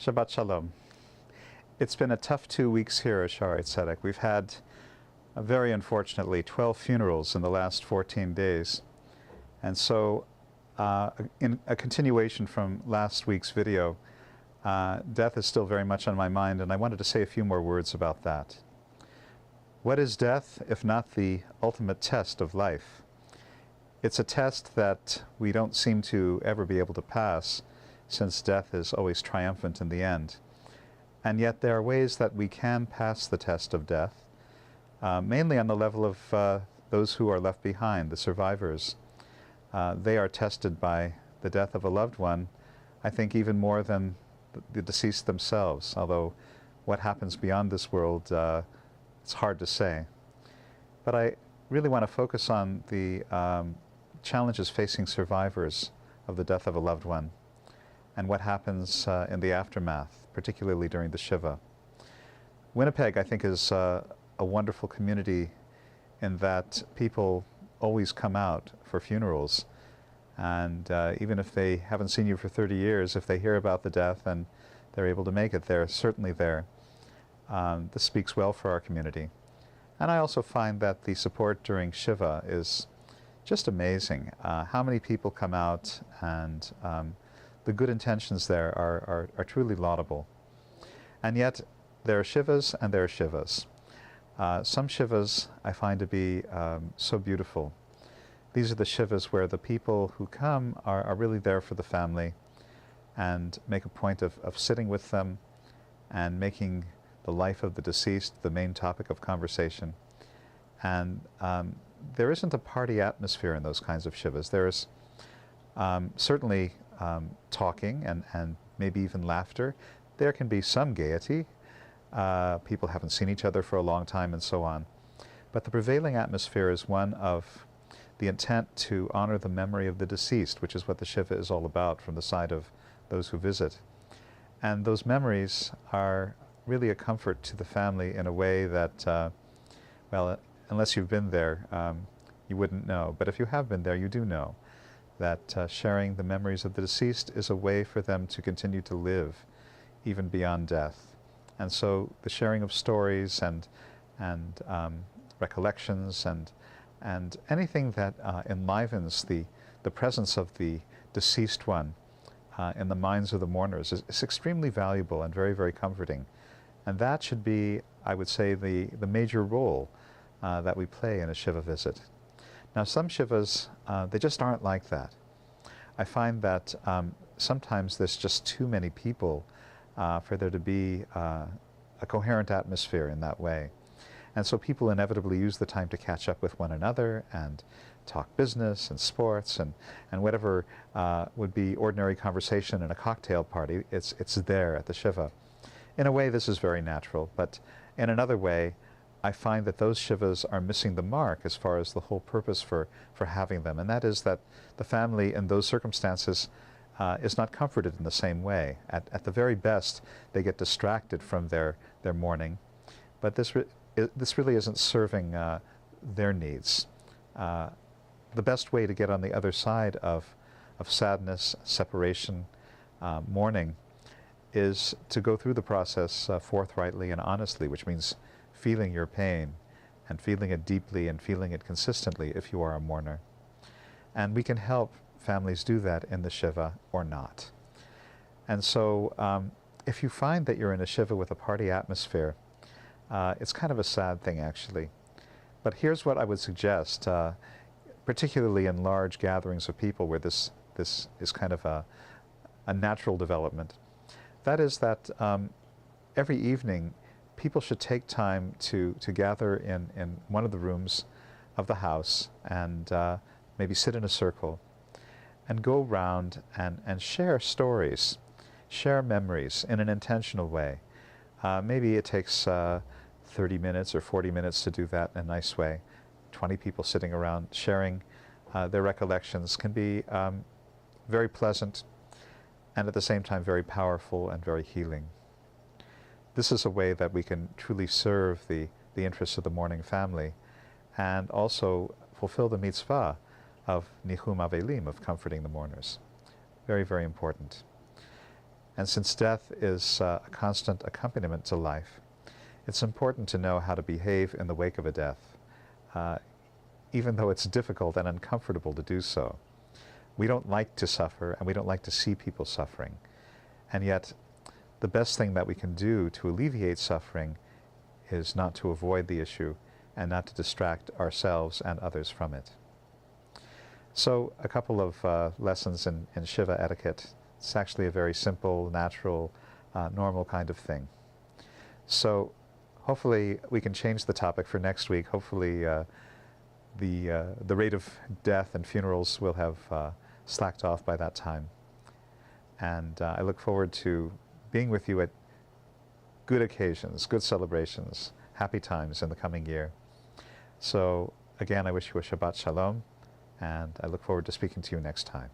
Shabbat Shalom. It's been a tough 2 weeks here at Shaarey Zedek. We've had, very unfortunately, 12 funerals in the last 14 days. And so, in a continuation from last week's video, death is still very much on my mind, and I wanted to say a few more words about that. What is death if not the ultimate test of life? It's a test that we don't seem to ever be able to pass, since death is always triumphant in the end. And yet there are ways that we can pass the test of death, mainly on the level of those who are left behind, the survivors. They are tested by the death of a loved one, I think even more than the deceased themselves, although what happens beyond this world, it's hard to say. But I really want to focus on the challenges facing survivors of the death of a loved one, and what happens in the aftermath, particularly during the Shiva. Winnipeg, I think, is a wonderful community in that people always come out for funerals. And even if they haven't seen you for 30 years, if they hear about the death and they're able to make it, they're certainly there. This speaks well for our community. And I also find that the support during Shiva is just amazing. How many people come out, and the good intentions there are truly laudable. And yet, there are Shivas and there are Shivas. Some Shivas I find to be so beautiful. These are the Shivas where the people who come are really there for the family and make a point of sitting with them and making the life of the deceased the main topic of conversation. And there isn't a party atmosphere in those kinds of Shivas. There's certainly talking and maybe even laughter. There can be some gaiety. People haven't seen each other for a long time and so on. But the prevailing atmosphere is one of the intent to honor the memory of the deceased, which is what the Shiva is all about from the side of those who visit. And those memories are really a comfort to the family in a way that, well, unless you've been there, you wouldn't know. But if you have been there, you do know that sharing the memories of the deceased is a way for them to continue to live even beyond death. And so the sharing of stories and recollections and anything that enlivens the presence of the deceased one in the minds of the mourners is extremely valuable and very, very comforting. And that should be, I would say, the major role that we play in a Shiva visit. Now, some Shivas, they just aren't like that. I find that sometimes there's just too many people for there to be a coherent atmosphere in that way. And so people inevitably use the time to catch up with one another and talk business and sports and whatever would be ordinary conversation in a cocktail party. It's there at the Shiva. In a way, this is very natural, but in another way, I find that those Shivas are missing the mark as far as the whole purpose for having them, and that is that the family in those circumstances is not comforted in the same way. At the very best, they get distracted from their mourning, but this really isn't serving their needs. The best way to get on the other side of sadness, separation, mourning, is to go through the process forthrightly and honestly, which means feeling your pain and feeling it deeply and feeling it consistently if you are a mourner. And we can help families do that in the Shiva or not. And so if you find that you're in a Shiva with a party atmosphere, it's kind of a sad thing, actually. But here's what I would suggest, particularly in large gatherings of people where this is kind of a natural development. That is that every evening people should take time to gather in one of the rooms of the house and maybe sit in a circle and go around and share stories, share memories in an intentional way. Maybe it takes 30 minutes or 40 minutes to do that in a nice way. 20 people sitting around sharing their recollections can be very pleasant and at the same time very powerful and very healing. This is a way that we can truly serve the interests of the mourning family and also fulfill the mitzvah of Nihum Avelim, of comforting the mourners. Very, very important. And since death is a constant accompaniment to life, it's important to know how to behave in the wake of a death, even though it's difficult and uncomfortable to do so. We don't like to suffer, and we don't like to see people suffering. And yet, the best thing that we can do to alleviate suffering is not to avoid the issue and not to distract ourselves and others from it. So, a couple of lessons in Shiva etiquette. It's actually a very simple, natural, normal kind of thing. So, hopefully we can change the topic for next week. Hopefully the rate of death and funerals will have slacked off by that time. And I look forward to being with you at good occasions, good celebrations, happy times in the coming year. So again, I wish you a Shabbat Shalom, and I look forward to speaking to you next time.